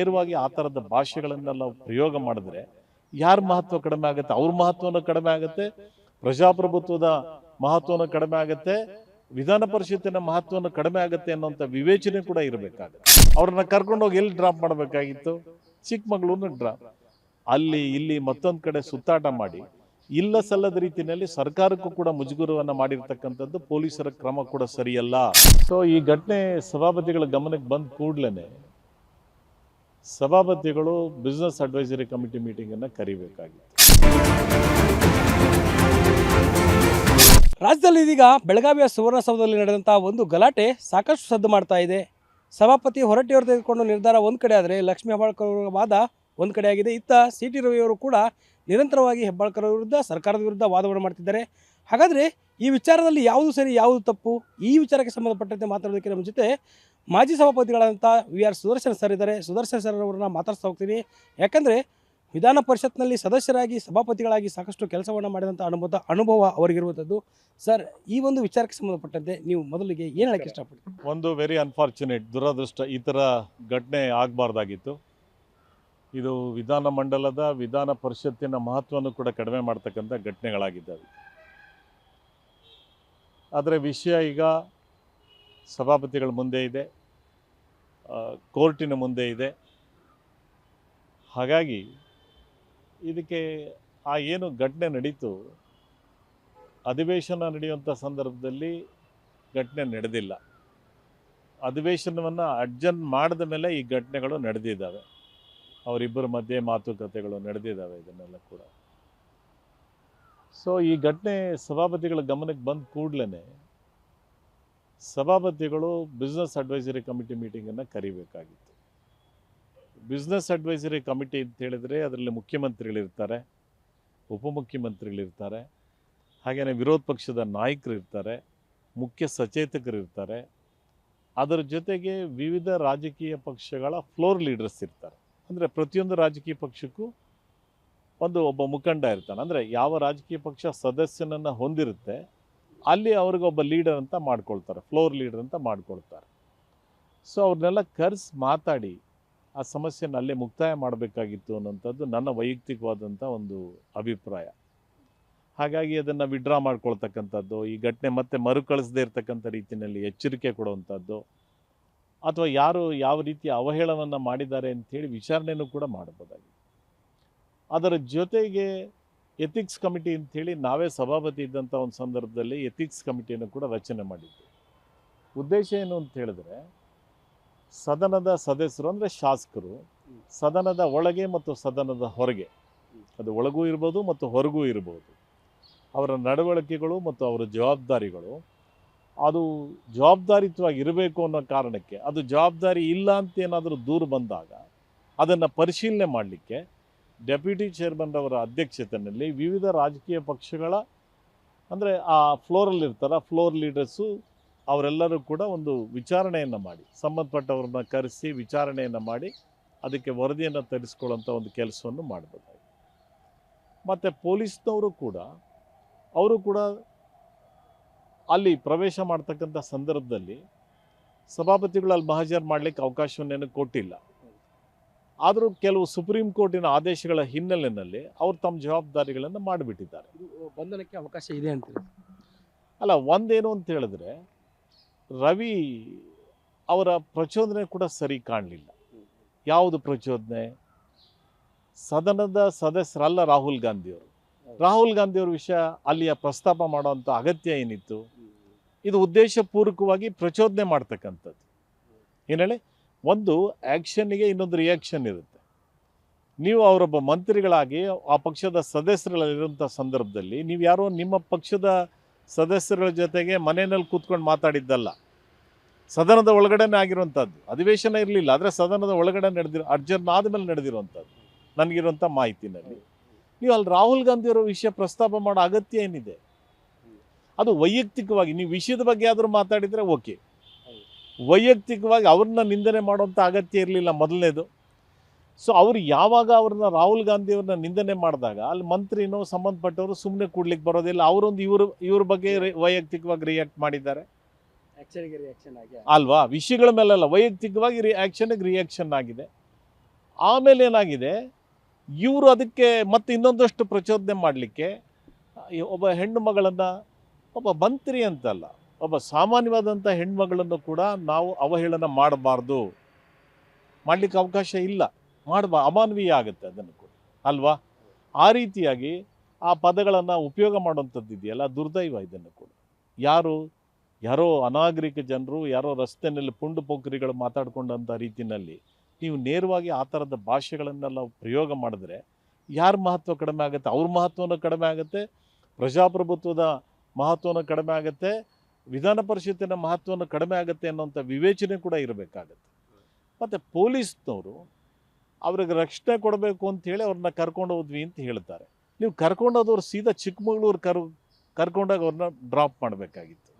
ನೇರವಾಗಿ ಆ ಥರದ ಭಾಷೆಗಳನ್ನೆಲ್ಲ ಪ್ರಯೋಗ ಮಾಡಿದ್ರೆ ಯಾರ ಮಹತ್ವ ಕಡಿಮೆ ಆಗುತ್ತೆ? ಅವ್ರ ಮಹತ್ವನೂ ಕಡಿಮೆ ಆಗುತ್ತೆ, ಪ್ರಜಾಪ್ರಭುತ್ವದ ಮಹತ್ವನೂ ಕಡಿಮೆ ಆಗುತ್ತೆ, ವಿಧಾನ ಪರಿಷತ್ತಿನ ಮಹತ್ವನೂ ಕಡಿಮೆ ಆಗುತ್ತೆ ಅನ್ನೋಂಥ ವಿವೇಚನೆ ಕೂಡ ಇರಬೇಕಾಗುತ್ತೆ. ಅವ್ರನ್ನ ಕರ್ಕೊಂಡೋಗಿ ಎಲ್ಲಿ ಡ್ರಾಪ್ ಮಾಡಬೇಕಾಗಿತ್ತು? ಚಿಕ್ಕಮಗಳೂರಿನ ಡ್ರಾಪ್. ಅಲ್ಲಿ ಇಲ್ಲಿ ಮತ್ತೊಂದು ಕಡೆ ಸುತ್ತಾಟ ಮಾಡಿ ಇಲ್ಲ ಸಲ್ಲದ ರೀತಿಯಲ್ಲಿ ಸರ್ಕಾರಕ್ಕೂ ಕೂಡ ಮುಜುಗರವನ್ನ ಮಾಡಿರ್ತಕ್ಕಂಥದ್ದು ಪೊಲೀಸರ ಕ್ರಮ ಕೂಡ ಸರಿಯಲ್ಲ. ಸೊ ಈ ಘಟನೆ ಸಭಾಪತಿಗಳ ಗಮನಕ್ಕೆ ಬಂದ ಕೂಡಲೇ ಸಭಾಪತಿಗಳು ಬಿಸ್ನೆಸ್ ಅಡ್ವೈಸರಿ ಕಮಿಟಿ ಮೀಟಿಂಗ್ ಅನ್ನು ಕರಿಬೇಕಾಗಿತ್ತು. ರಾಜ್ಯದಲ್ಲಿ ಇದೀಗ ಬೆಳಗಾವಿಯ ಸುವರ್ಣಸೌಧದಲ್ಲಿ ನಡೆದಂತಹ ಒಂದು ಗಲಾಟೆ ಸಾಕಷ್ಟು ಸದ್ದು ಮಾಡ್ತಾ ಇದೆ. ಸಭಾಪತಿ ಹೊರಟ್ಟಿಯವರು ತೆಗೆದುಕೊಂಡು ನಿರ್ಧಾರ ಒಂದು ಕಡೆ ಆದರೆ ಲಕ್ಷ್ಮೀ ಹೆಬ್ಬಾಳ್ಕರ್ ಅವರ ವಾದ ಒಂದು ಕಡೆ ಆಗಿದೆ. ಇತ್ತ ಸಿ.ಟಿ. ರವಿಯವರು ಕೂಡ ನಿರಂತರವಾಗಿ ಹೆಬ್ಬಾಳ್ಕರ್ ವಿರುದ್ಧ ಸರ್ಕಾರದ ವಿರುದ್ಧ ವಾದವನ್ನು ಮಾಡ್ತಿದ್ದಾರೆ. ಹಾಗಾದರೆ ಈ ವಿಚಾರದಲ್ಲಿ ಯಾವುದು ಸರಿ ಯಾವುದು ತಪ್ಪು, ಈ ವಿಚಾರಕ್ಕೆ ಸಂಬಂಧಪಟ್ಟಂತೆ ಮಾತಾಡೋದಕ್ಕೆ ನಮ್ಮ ಜೊತೆ ಮಾಜಿ ಸಭಾಪತಿಗಳಾದಂಥ ವಿ.ಆರ್. ಸುದರ್ಶನ್ ಸರ್ ಇದ್ದಾರೆ. ಸುದರ್ಶನ್ ಸರ್ ಅವರನ್ನ ಮಾತಾಡ್ತಾ ಹೋಗ್ತೀನಿ. ಯಾಕಂದರೆ ವಿಧಾನ ಪರಿಷತ್ನಲ್ಲಿ ಸದಸ್ಯರಾಗಿ ಸಭಾಪತಿಗಳಾಗಿ ಸಾಕಷ್ಟು ಕೆಲಸವನ್ನು ಮಾಡಿದಂಥ ಅನುಭವ ಅವರಿಗಿರುವಂಥದ್ದು. ಸರ್, ಈ ಒಂದು ವಿಚಾರಕ್ಕೆ ಸಂಬಂಧಪಟ್ಟಂತೆ ನೀವು ಮೊದಲಿಗೆ ಏನು ಹೇಳಕ್ಕೆ ಇಷ್ಟಪಡ್ತೀವಿ? ಒಂದು ವೆರಿ ಅನ್ಫಾರ್ಚುನೇಟ್, ದುರದೃಷ್ಟ, ಈ ಥರ ಘಟನೆ ಆಗಬಾರ್ದಾಗಿತ್ತು. ಇದು ವಿಧಾನಮಂಡಲದ ವಿಧಾನ ಪರಿಷತ್ತಿನ ಮಹತ್ವವನ್ನು ಕೂಡ ಕಡಿಮೆ ಮಾಡ್ತಕ್ಕಂಥ ಘಟನೆಗಳಾಗಿದ್ದಾವೆ. ಆದರೆ ವಿಷಯ ಈಗ ಸಭಾಪತಿಗಳ ಮುಂದೆ ಇದೆ, ಕೋರ್ಟಿನ ಮುಂದೆ ಇದೆ. ಹಾಗಾಗಿ ಇದಕ್ಕೆ ಏನು ಘಟನೆ ನಡೀತು, ಅಧಿವೇಶನ ನಡೆಯುವಂಥ ಸಂದರ್ಭದಲ್ಲಿ ಘಟನೆ ನಡೆದಿಲ್ಲ. ಅಧಿವೇಶನವನ್ನು ಅಡ್ಜರ್ನ್ ಮಾಡಿದ ಮೇಲೆ ಈ ಘಟನೆಗಳು ನಡೆದಿದ್ದಾವೆ. ಅವರಿಬ್ಬರ ಮಧ್ಯೆ ಮಾತುಕತೆಗಳು ನಡೆದಿದ್ದಾವೆ, ಇದನ್ನೆಲ್ಲ ಕೂಡ. ಸೊ ಈ ಘಟನೆ ಸಭಾಪತಿಗಳ ಗಮನಕ್ಕೆ ಬಂದ ಕೂಡಲೇ ಸಭಾಪತಿಗಳು ಬಿಸ್ನೆಸ್ ಅಡ್ವೈಸರಿ ಕಮಿಟಿ ಮೀಟಿಂಗನ್ನು ಕರಿಬೇಕಾಗಿತ್ತು. ಬಿಸ್ನೆಸ್ ಅಡ್ವೈಸರಿ ಕಮಿಟಿ ಅಂತ ಹೇಳಿದರೆ ಅದರಲ್ಲಿ ಮುಖ್ಯಮಂತ್ರಿಗಳಿರ್ತಾರೆ, ಉಪಮುಖ್ಯಮಂತ್ರಿಗಳಿರ್ತಾರೆ, ಹಾಗೆಯೇ ವಿರೋಧ ಪಕ್ಷದ ನಾಯಕರು ಇರ್ತಾರೆ, ಮುಖ್ಯ ಸಚೇತಕರಿರ್ತಾರೆ, ಅದರ ಜೊತೆಗೆ ವಿವಿಧ ರಾಜಕೀಯ ಪಕ್ಷಗಳ ಫ್ಲೋರ್ ಲೀಡರ್ಸ್ ಇರ್ತಾರೆ. ಅಂದರೆ ಪ್ರತಿಯೊಂದು ರಾಜಕೀಯ ಪಕ್ಷಕ್ಕೂ ಒಬ್ಬ ಮುಖಂಡ ಇರ್ತಾನೆ. ಅಂದರೆ ಯಾವ ರಾಜಕೀಯ ಪಕ್ಷ ಸದಸ್ಯನನ್ನು ಹೊಂದಿರುತ್ತೆ ಅಲ್ಲಿ ಅವ್ರಿಗೊಬ್ಬ ಲೀಡರ್ ಅಂತ ಮಾಡ್ಕೊಳ್ತಾರೆ, ಫ್ಲೋರ್ ಲೀಡರ್ ಅಂತ ಮಾಡ್ಕೊಳ್ತಾರೆ. ಸೊ ಅವ್ರನ್ನೆಲ್ಲ ಕರೆಸಿ ಮಾತಾಡಿ ಆ ಸಮಸ್ಯೆನ ಅಲ್ಲೇ ಮುಕ್ತಾಯ ಮಾಡಬೇಕಾಗಿತ್ತು ಅನ್ನೋಂಥದ್ದು ನನ್ನ ವೈಯಕ್ತಿಕವಾದಂಥ ಒಂದು ಅಭಿಪ್ರಾಯ. ಹಾಗಾಗಿ ಅದನ್ನು ವಿಡ್ರಾ ಮಾಡ್ಕೊಳ್ತಕ್ಕಂಥದ್ದು, ಈ ಘಟನೆ ಮತ್ತೆ ಮರುಕಳಿಸದೇ ಇರತಕ್ಕಂಥ ರೀತಿಯಲ್ಲಿ ಎಚ್ಚರಿಕೆ ಕೊಡುವಂಥದ್ದು, ಅಥವಾ ಯಾರು ಯಾವ ರೀತಿಯ ಅವಹೇಳನವನ್ನು ಮಾಡಿದ್ದಾರೆ ಅಂಥೇಳಿ ವಿಚಾರಣೆಯೂ ಕೂಡ ಮಾಡಬಹುದಾಗಿದೆ. ಅದರ ಜೊತೆಗೆ ಎಥಿಕ್ಸ್ ಕಮಿಟಿ ಅಂಥೇಳಿ ನಾವೇ ಸಭಾಪತಿ ಇದ್ದಂಥ ಒಂದು ಸಂದರ್ಭದಲ್ಲಿ ಎಥಿಕ್ಸ್ ಕಮಿಟಿಯನ್ನು ಕೂಡ ರಚನೆ ಮಾಡಿದ್ವಿ. ಉದ್ದೇಶ ಏನು ಅಂತ ಹೇಳಿದ್ರೆ, ಸದನದ ಸದಸ್ಯರು ಅಂದರೆ ಶಾಸಕರು ಸದನದ ಒಳಗೆ ಮತ್ತು ಸದನದ ಹೊರಗೆ, ಅದು ಒಳಗೂ ಇರ್ಬೋದು ಮತ್ತು ಹೊರಗೂ ಇರ್ಬೋದು, ಅವರ ನಡವಳಿಕೆಗಳು ಮತ್ತು ಅವರ ಜವಾಬ್ದಾರಿಗಳು ಅದು ಜವಾಬ್ದಾರಿಯುತವಾಗಿ ಇರಬೇಕು ಅನ್ನೋ ಕಾರಣಕ್ಕೆ, ಅದು ಜವಾಬ್ದಾರಿ ಇಲ್ಲ ಅಂತ ಏನಾದರೂ ದೂರು ಬಂದಾಗ ಅದನ್ನು ಪರಿಶೀಲನೆ ಮಾಡಲಿಕ್ಕೆ ಡೆಪ್ಯೂಟಿ ಚೇರ್ಮನ್ ಅವರ ಅಧ್ಯಕ್ಷತೆಯಲ್ಲಿ ವಿವಿಧ ರಾಜಕೀಯ ಪಕ್ಷಗಳ ಅಂದರೆ ಆ ಫ್ಲೋರಲ್ಲಿರ್ತಾರೆ ಫ್ಲೋರ್ ಲೀಡರ್ಸು ಅವರೆಲ್ಲರೂ ಕೂಡ ಒಂದು ವಿಚಾರಣೆಯನ್ನು ಮಾಡಿ, ಸಂಬಂಧಪಟ್ಟವ್ರನ್ನ ಕರೆಸಿ ವಿಚಾರಣೆಯನ್ನು ಮಾಡಿ ಅದಕ್ಕೆ ವರದಿಯನ್ನು ತರಿಸ್ಕೊಳ್ಳೋಂಥ ಒಂದು ಕೆಲಸವನ್ನು ಮಾಡಬೇಕಾಗಿದೆ. ಮತ್ತು ಪೊಲೀಸ್ನವರು ಕೂಡ ಅವರು ಕೂಡ ಅಲ್ಲಿ ಪ್ರವೇಶ ಮಾಡ್ತಕ್ಕಂಥ ಸಂದರ್ಭದಲ್ಲಿ ಸಭಾಪತಿಗಳು ಅಲ್ಲಿ ಮಹಾಜರ್ ಮಾಡಲಿಕ್ಕೆ ಅವಕಾಶವನ್ನೇನು ಕೊಟ್ಟಿಲ್ಲ. ಆದರೂ ಕೆಲವು ಸುಪ್ರೀಂ ಕೋರ್ಟಿನ ಆದೇಶಗಳ ಹಿನ್ನೆಲೆಯಲ್ಲಿ ಅವರು ತಮ್ಮ ಜವಾಬ್ದಾರಿಗಳನ್ನು ಮಾಡಿಬಿಟ್ಟಿದ್ದಾರೆ. ಬಂಧನಕ್ಕೆ ಅವಕಾಶ ಇದೆ ಅಂತ ಅಲ್ಲ, ಒಂದೇನು ಅಂತ ಹೇಳಿದ್ರೆ ರವಿ ಅವರ ಪ್ರಚೋದನೆ ಕೂಡ ಸರಿ ಕಾಣಲಿಲ್ಲ. ಯಾವುದು ಪ್ರಚೋದನೆ? ಸದನದ ಸದಸ್ಯರಲ್ಲ ರಾಹುಲ್ ಗಾಂಧಿಯವ್ರ ವಿಷಯ ಅಲ್ಲಿಯ ಪ್ರಸ್ತಾಪ ಮಾಡುವಂಥ ಅಗತ್ಯ ಏನಿತ್ತು? ಇದು ಉದ್ದೇಶಪೂರ್ವಕವಾಗಿ ಪ್ರಚೋದನೆ ಮಾಡ್ತಕ್ಕಂಥದ್ದು. ಏನು ಹೇಳಿ, ಒಂದು ಆ್ಯಕ್ಷನ್ನಿಗೆ ಇನ್ನೊಂದು ರಿಯಾಕ್ಷನ್ ಇರುತ್ತೆ. ನೀವು ಅವರೊಬ್ಬ ಮಂತ್ರಿಗಳಾಗಿ ಆ ಪಕ್ಷದ ಸದಸ್ಯರಲ್ಲಿರುವಂಥ ಸಂದರ್ಭದಲ್ಲಿ ನೀವು ಯಾರೋ ನಿಮ್ಮ ಪಕ್ಷದ ಸದಸ್ಯರ ಜೊತೆಗೆ ಮನೆಯಲ್ಲಿ ಕೂತ್ಕೊಂಡು ಮಾತಾಡಿದ್ದಲ್ಲ, ಸದನದ ಒಳಗಡೆನೇ ಆಗಿರುವಂಥದ್ದು. ಅಧಿವೇಶನ ಇರಲಿಲ್ಲ, ಆದರೆ ಸದನದ ಒಳಗಡೆ ಅಡ್ಜರ್ನ್ ಆದಮೇಲೆ ನಡೆದಿರುವಂಥದ್ದು ನನಗಿರುವಂಥ ಮಾಹಿತಿನಲ್ಲಿ. ನೀವು ಅಲ್ಲಿ ರಾಹುಲ್ ಗಾಂಧಿಯವರ ವಿಷಯ ಪ್ರಸ್ತಾಪ ಮಾಡೋ ಅಗತ್ಯ ಏನಿದೆ? ಅದು ವೈಯಕ್ತಿಕವಾಗಿ ನೀವು ವಿಷಯದ ಬಗ್ಗೆ ಆದರೂ ಮಾತಾಡಿದರೆ ಓಕೆ, ವೈಯಕ್ತಿಕವಾಗಿ ಅವ್ರನ್ನ ನಿಂದನೆ ಮಾಡುವಂಥ ಅಗತ್ಯ ಇರಲಿಲ್ಲ ಮೊದಲನೇದು. ಸೊ ಅವರು ಯಾವಾಗ ಅವ್ರನ್ನ ರಾಹುಲ್ ಗಾಂಧಿಯವ್ರನ್ನ ನಿಂದನೆ ಮಾಡಿದಾಗ ಅಲ್ಲಿ ಮಂತ್ರಿನೋ ಸಂಬಂಧಪಟ್ಟವರು ಸುಮ್ಮನೆ ಕೂಡ್ಲಿಕ್ಕೆ ಬರೋದಿಲ್ಲ, ಅವರೊಂದು ಇವ್ರ ಬಗ್ಗೆ ವೈಯಕ್ತಿಕವಾಗಿ ರಿಯಾಕ್ಟ್ ಮಾಡಿದ್ದಾರೆ ಅಲ್ವಾ? ವಿಷಯಗಳ ಮೇಲೆಲ್ಲ ವೈಯಕ್ತಿಕವಾಗಿ ಆ್ಯಕ್ಷನ್ಗೆ ರಿಯಾಕ್ಷನ್ ಆಗಿದೆ. ಆಮೇಲೆ ಏನಾಗಿದೆ, ಇವರು ಅದಕ್ಕೆ ಮತ್ತೆ ಇನ್ನೊಂದಷ್ಟು ಪ್ರಚೋದನೆ ಮಾಡಲಿಕ್ಕೆ ಒಬ್ಬ ಹೆಣ್ಣು ಮಗಳನ್ನು, ಒಬ್ಬ ಮಂತ್ರಿ ಅಂತಲ್ಲ, ಒಬ್ಬ ಸಾಮಾನ್ಯವಾದಂಥ ಹೆಣ್ಮಗಳನ್ನು ಕೂಡ ನಾವು ಅವಹೇಳನ ಮಾಡಬಾರ್ದು, ಮಾಡಲಿಕ್ಕೆ ಅವಕಾಶ ಇಲ್ಲ, ಅಮಾನವೀಯ ಆಗುತ್ತೆ ಅದನ್ನು ಕೂಡ ಅಲ್ವಾ. ಆ ರೀತಿಯಾಗಿ ಆ ಪದಗಳನ್ನು ಉಪಯೋಗ ಮಾಡುವಂಥದ್ದು ಇದೆಯಲ್ಲ, ದುರ್ದೈವ. ಇದನ್ನು ಕೂಡ ಯಾರೋ ಅನಾಗರಿಕ ಜನರು, ಯಾರೋ ರಸ್ತೆಯಲ್ಲಿ ಪುಂಡು ಪೋಖರಿಗಳು ಮಾತಾಡ್ಕೊಂಡಂಥ ರೀತಿಯಲ್ಲಿ ನೀವು ನೇರವಾಗಿ ಆ ಥರದ ಭಾಷೆಗಳನ್ನೆಲ್ಲ ಪ್ರಯೋಗ ಮಾಡಿದ್ರೆ ಯಾರ ಮಹತ್ವ ಕಡಿಮೆ ಆಗುತ್ತೆ? ಅವ್ರ ಮಹತ್ವನೂ ಕಡಿಮೆ ಆಗುತ್ತೆ, ಪ್ರಜಾಪ್ರಭುತ್ವದ ಮಹತ್ವನೂ ಕಡಿಮೆ ಆಗುತ್ತೆ, ವಿಧಾನ ಪರಿಷತ್ತಿನ ಮಹತ್ವನೂ ಕಡಿಮೆ ಆಗುತ್ತೆ ಅನ್ನೋಂಥ ವಿವೇಚನೆ ಕೂಡ ಇರಬೇಕಾಗತ್ತೆ. ಮತ್ತು ಪೊಲೀಸ್ನವರು ಅವ್ರಿಗೆ ರಕ್ಷಣೆ ಕೊಡಬೇಕು ಅಂಥೇಳಿ ಅವ್ರನ್ನ ಕರ್ಕೊಂಡು ಹೋದ್ವಿ ಅಂತ ಹೇಳ್ತಾರೆ. ನೀವು ಕರ್ಕೊಂಡೋದವ್ರು ಸೀದಾ ಚಿಕ್ಕಮಗಳೂರು ಕರ್ಕೊಂಡಾಗ ಅವ್ರನ್ನ ಡ್ರಾಪ್ ಮಾಡಬೇಕಾಗಿತ್ತು.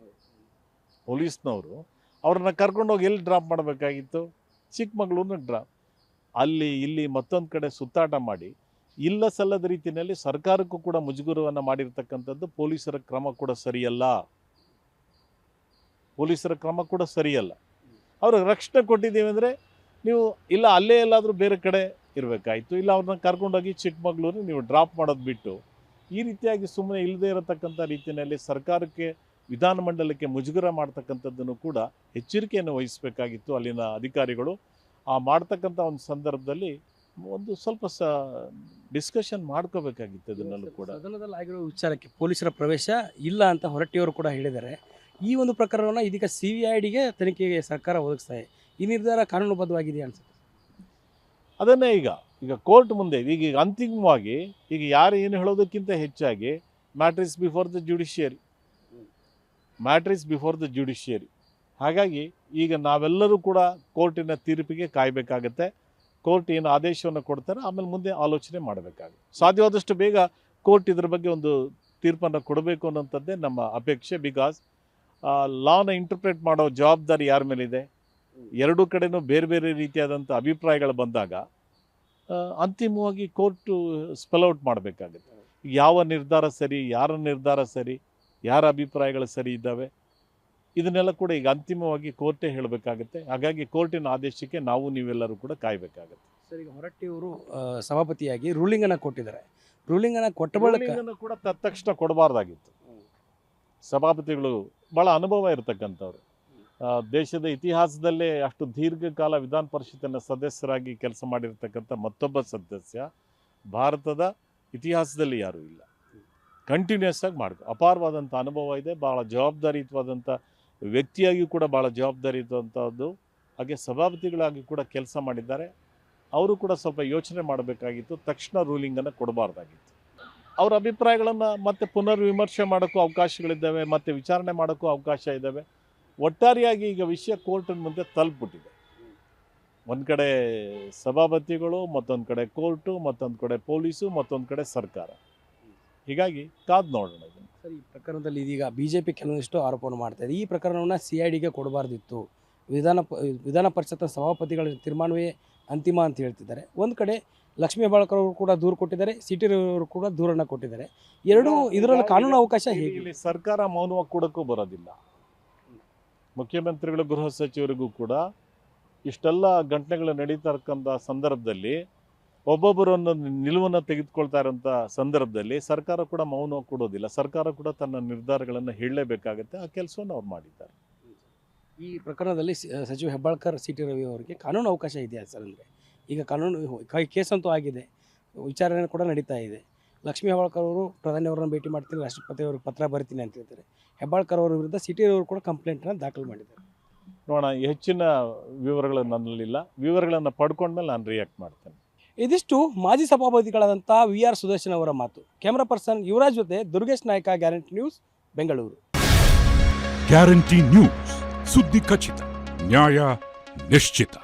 ಪೊಲೀಸ್ನವರು ಅವ್ರನ್ನ ಕರ್ಕೊಂಡೋಗಿ ಎಲ್ಲಿ ಡ್ರಾಪ್ ಮಾಡಬೇಕಾಗಿತ್ತು? ಚಿಕ್ಕಮಗಳೂರಿನ ಡ್ರಾಪ್. ಅಲ್ಲಿ ಇಲ್ಲಿ ಮತ್ತೊಂದು ಕಡೆ ಸುತ್ತಾಟ ಮಾಡಿ ಇಲ್ಲ ಸಲ್ಲದ ರೀತಿಯಲ್ಲಿ ಸರ್ಕಾರಕ್ಕೂ ಕೂಡ ಮುಜುಗರವನ್ನು ಮಾಡಿರ್ತಕ್ಕಂಥದ್ದು ಪೊಲೀಸರ ಕ್ರಮ ಕೂಡ ಸರಿಯಲ್ಲ. ಅವ್ರಿಗೆ ರಕ್ಷಣೆ ಕೊಟ್ಟಿದ್ದೀವಿ ಅಂದರೆ ನೀವು ಇಲ್ಲ ಅಲ್ಲೇ ಎಲ್ಲಾದರೂ ಬೇರೆ ಕಡೆ ಇರಬೇಕಾಯಿತು, ಇಲ್ಲ ಅವ್ರನ್ನ ಕರ್ಕೊಂಡೋಗಿ ಚಿಕ್ಕಮಗಳೂರಿಗೆ ನೀವು ಡ್ರಾಪ್ ಮಾಡೋದು ಬಿಟ್ಟು ಈ ರೀತಿಯಾಗಿ ಸುಮ್ಮನೆ ಇಲ್ಲದೇ ಇರತಕ್ಕಂಥ ರೀತಿಯಲ್ಲಿ ಸರ್ಕಾರಕ್ಕೆ, ವಿಧಾನಮಂಡಲಕ್ಕೆ ಮುಜುಗರ ಮಾಡ್ತಕ್ಕಂಥದ್ದನ್ನು ಕೂಡ ಎಚ್ಚರಿಕೆಯನ್ನು ವಹಿಸಬೇಕಾಗಿತ್ತು ಅಲ್ಲಿನ ಅಧಿಕಾರಿಗಳು. ಆ ಮಾಡ್ತಕ್ಕಂಥ ಒಂದು ಸಂದರ್ಭದಲ್ಲಿ ಒಂದು ಸ್ವಲ್ಪ ಡಿಸ್ಕಷನ್ ಮಾಡ್ಕೋಬೇಕಾಗಿತ್ತು ಅದನ್ನೆಲ್ಲೂ ಕೂಡ. ಸದನದಲ್ಲಿ ಆಗಿರೋ ವಿಚಾರಕ್ಕೆ ಪೊಲೀಸರ ಪ್ರವೇಶ ಇಲ್ಲ ಅಂತ ಹೊರಟ್ಟಿಯವರು ಕೂಡ ಹೇಳಿದ್ದಾರೆ. ಈ ಒಂದು ಪ್ರಕರಣವನ್ನು ಇದೀಗ CIDಗೆ ತನಿಖೆಗೆ ಸರ್ಕಾರ ಒದಗಿಸ್ತಾ ಇದೆ. ಈ ನಿರ್ಧಾರ ಕಾನೂನುಬದ್ಧವಾಗಿದೆ ಅನ್ಸುತ್ತೆ. ಅದನ್ನೇ ಈಗ ಕೋರ್ಟ್ ಮುಂದೆ ಈಗ ಅಂತಿಮವಾಗಿ ಈಗ ಯಾರು ಏನು ಹೇಳೋದಕ್ಕಿಂತ ಹೆಚ್ಚಾಗಿ ಮ್ಯಾಟ್ರಿಸ್ ಬಿಫೋರ್ ದ ಜುಡಿಷಿಯರಿ. ಹಾಗಾಗಿ ಈಗ ನಾವೆಲ್ಲರೂ ಕೂಡ ಕೋರ್ಟಿನ ತೀರ್ಪಿಗೆ ಕಾಯಬೇಕಾಗತ್ತೆ. ಕೋರ್ಟ್ ಏನು ಆದೇಶವನ್ನು ಕೊಡ್ತಾರೆ ಆಮೇಲೆ ಮುಂದೆ ಆಲೋಚನೆ ಮಾಡಬೇಕಾಗುತ್ತೆ. ಸಾಧ್ಯವಾದಷ್ಟು ಬೇಗ ಕೋರ್ಟ್ ಇದ್ರ ಬಗ್ಗೆ ಒಂದು ತೀರ್ಪನ್ನು ಕೊಡಬೇಕು ಅನ್ನೋಂಥದ್ದೇ ನಮ್ಮ ಅಪೇಕ್ಷೆ. ಬಿಕಾಸ್ ಲಾನ ಇಂಟರ್ಪ್ರೇಟ್ ಮಾಡೋ ಜವಾಬ್ದಾರಿ ಯಾರ ಮೇಲಿದೆ? ಎರಡೂ ಕಡೆನೂ ಬೇರೆ ಬೇರೆ ರೀತಿಯಾದಂಥ ಅಭಿಪ್ರಾಯಗಳು ಬಂದಾಗ ಅಂತಿಮವಾಗಿ ಕೋರ್ಟು ಸ್ಪೆಲ್ಔಟ್ ಮಾಡಬೇಕಾಗುತ್ತೆ. ಯಾವ ನಿರ್ಧಾರ ಸರಿ, ಯಾರ ನಿರ್ಧಾರ ಸರಿ, ಯಾರ ಅಭಿಪ್ರಾಯಗಳು ಸರಿ ಇದ್ದಾವೆ, ಇದನ್ನೆಲ್ಲ ಕೂಡ ಈಗ ಅಂತಿಮವಾಗಿ ಕೋರ್ಟೇ ಹೇಳಬೇಕಾಗುತ್ತೆ. ಹಾಗಾಗಿ ಕೋರ್ಟಿನ ಆದೇಶಕ್ಕೆ ನಾವು ನೀವೆಲ್ಲರೂ ಕೂಡ ಕಾಯಬೇಕಾಗುತ್ತೆ. ಸರ್, ಈಗ ಹೊರಟ್ಟಿಯವರು ಸಭಾಪತಿಯಾಗಿ ರೂಲಿಂಗನ್ನು ಕೊಟ್ಟಿದ್ದಾರೆ. ರೂಲಿಂಗನ್ನು ಕೊಟ್ಟ ಬಳಿಕ ಕೂಡ ತಕ್ಷಣ ಕೊಡಬಾರ್ದಾಗಿತ್ತು. ಸಭಾಪತಿಗಳು ಭಾಳ ಅನುಭವ ಇರತಕ್ಕಂಥವ್ರು, ದೇಶದ ಇತಿಹಾಸದಲ್ಲೇ ಅಷ್ಟು ದೀರ್ಘಕಾಲ ವಿಧಾನ ಪರಿಷತ್ತಿನ ಸದಸ್ಯರಾಗಿ ಕೆಲಸ ಮಾಡಿರ್ತಕ್ಕಂಥ ಮತ್ತೊಬ್ಬ ಸದಸ್ಯ ಭಾರತದ ಇತಿಹಾಸದಲ್ಲಿ ಯಾರೂ ಇಲ್ಲ. ಕಂಟಿನ್ಯೂಸ್ ಆಗಿ ಅಪಾರವಾದಂಥ ಅನುಭವ ಇದೆ. ಭಾಳ ಜವಾಬ್ದಾರಿಯುತವಾದಂಥ ವ್ಯಕ್ತಿಯಾಗಿಯೂ ಕೂಡ ಭಾಳ ಜವಾಬ್ದಾರಿಯುತವಂಥದ್ದು. ಹಾಗೆ ಸಭಾಪತಿಗಳಾಗಿ ಕೂಡ ಕೆಲಸ ಮಾಡಿದ್ದಾರೆ. ಅವರು ಕೂಡ ಸ್ವಲ್ಪ ಯೋಚನೆ ಮಾಡಬೇಕಾಗಿತ್ತು. ತಕ್ಷಣ ರೂಲಿಂಗನ್ನು ಕೊಡಬಾರ್ದಾಗಿತ್ತು. ಅವರ ಅಭಿಪ್ರಾಯಗಳನ್ನು ಮತ್ತೆ ಪುನರ್ವಿಮರ್ಶೆ ಮಾಡೋಕ್ಕೂ ಅವಕಾಶಗಳಿದ್ದಾವೆ, ಮತ್ತು ವಿಚಾರಣೆ ಮಾಡೋಕ್ಕೂ ಅವಕಾಶ ಇದ್ದಾವೆ. ಒಟ್ಟಾರೆಯಾಗಿ ಈಗ ವಿಷಯ ಕೋರ್ಟಿನ ಮುಂದೆ ತಲುಪಿಬಿಟ್ಟಿದೆ. ಒಂದು ಕಡೆ ಸಭಾಪತಿಗಳು, ಮತ್ತೊಂದು ಕಡೆ ಕೋರ್ಟು, ಮತ್ತೊಂದು ಕಡೆ ಪೊಲೀಸು, ಮತ್ತೊಂದು ಕಡೆ ಸರ್ಕಾರ. ಹೀಗಾಗಿ ಕಾದು ನೋಡೋಣ. ಸರ್, ಈ ಪ್ರಕರಣದಲ್ಲಿ ಇದೀಗ BJP ಕೆಲವೊಂದಿಷ್ಟು ಆರೋಪವನ್ನು ಮಾಡ್ತಾ ಇದೆ. ಈ ಪ್ರಕರಣವನ್ನು CIDಗೆ ಕೊಡಬಾರ್ದಿತ್ತು, ವಿಧಾನ ಪರಿಷತ್ ಸಭಾಪತಿಗಳ ತೀರ್ಮಾನವೇ ಅಂತಿಮ ಅಂತ ಹೇಳ್ತಿದ್ದಾರೆ. ಒಂದು ಕಡೆ ಲಕ್ಷ್ಮೀ ಹೆಬ್ಬಾಳ್ಕರ್ ಅವರು ಕೂಡ ದೂರು ಕೊಟ್ಟಿದ್ದಾರೆ, CT ರವಿ ಅವರು ಕೂಡ ದೂರನ್ನು ಕೊಟ್ಟಿದ್ದಾರೆ. ಎರಡೂ ಇದರಲ್ಲಿ ಕಾನೂನು ಅವಕಾಶ ಹೇಗೆ? ಇಲ್ಲಿ ಸರ್ಕಾರ ಮೌನವಾಗಿ ಕೊಡೋಕ್ಕೂ ಬರೋದಿಲ್ಲ. ಮುಖ್ಯಮಂತ್ರಿಗಳು, ಗೃಹ ಸಚಿವರಿಗೂ ಕೂಡ ಇಷ್ಟೆಲ್ಲ ಘಟನೆಗಳು ನಡೀತಾ ಇರ್ತಕ್ಕಂಥ ಸಂದರ್ಭದಲ್ಲಿ, ಒಬ್ಬೊಬ್ಬರನ್ನು ನಿಲುವನ್ನು ತೆಗೆದುಕೊಳ್ತಾ ಇರೋಂಥ ಸಂದರ್ಭದಲ್ಲಿ ಸರ್ಕಾರ ಕೂಡ ಮೌನ ಕೊಡೋದಿಲ್ಲ. ಸರ್ಕಾರ ಕೂಡ ತನ್ನ ನಿರ್ಧಾರಗಳನ್ನು ಹೇಳಲೇಬೇಕಾಗತ್ತೆ. ಆ ಕೆಲಸವನ್ನು ಅವ್ರು ಮಾಡಿದ್ದಾರೆ. ಈ ಪ್ರಕರಣದಲ್ಲಿ ಸಚಿವ ಹೆಬ್ಬಾಳ್ಕರ್, CT ರವಿ ಅವರಿಗೆ ಕಾನೂನು ಅವಕಾಶ ಇದೆಯಾ ಸರ್? ಅಂದರೆ ಈಗ ಕಾನೂನು ಕೇಸಂತೂ ಆಗಿದೆ, ವಿಚಾರಣೆ ಕೂಡ ನಡೀತಾ ಇದೆ. ಲಕ್ಷ್ಮೀ ಹೆಬ್ಬಾಳ್ಕರ್ ಅವರು ಪ್ರಧಾನಿ ಅವರನ್ನು ಭೇಟಿ ಮಾಡ್ತೀನಿ, ರಾಷ್ಟ್ರಪತಿ ಅವ್ರಿಗೆ ಪತ್ರ ಬರಿತೀನಿ ಅಂತ ಹೇಳ್ತಾರೆ. ಹೆಬ್ಬಾಳ್ಕರ್ ಅವರ ವಿರುದ್ಧ CT ರವಿ ಅವರು ಕೂಡ ಕಂಪ್ಲೇಂಟನ್ನು ದಾಖಲು ಮಾಡಿದ್ದಾರೆ. ನೋಡೋಣ, ಹೆಚ್ಚಿನ ವಿವರಗಳು ನನ್ನಲ್ಲಿಲ್ಲ. ವಿವರಗಳನ್ನು ಪಡ್ಕೊಂಡ್ಮೇಲೆ ನಾನು ರಿಯಾಕ್ಟ್ ಮಾಡ್ತೇನೆ. ಇದಿಷ್ಟು ಮಾಜಿ ಸಭಾಪತಿಗಳಾದಂಥ VR ಸುದರ್ಶನ್ ಅವರ ಮಾತು. ಕ್ಯಾಮ್ರಾ ಪರ್ಸನ್ ಯುವರಾಜ್ ಜೊತೆ Durgesh Naik, guarantee news, Bengaluru. Guarantee news, ಸುದ್ದಿ ಖಚಿತ, ನ್ಯಾಯ ನಿಶ್ಚಿತ.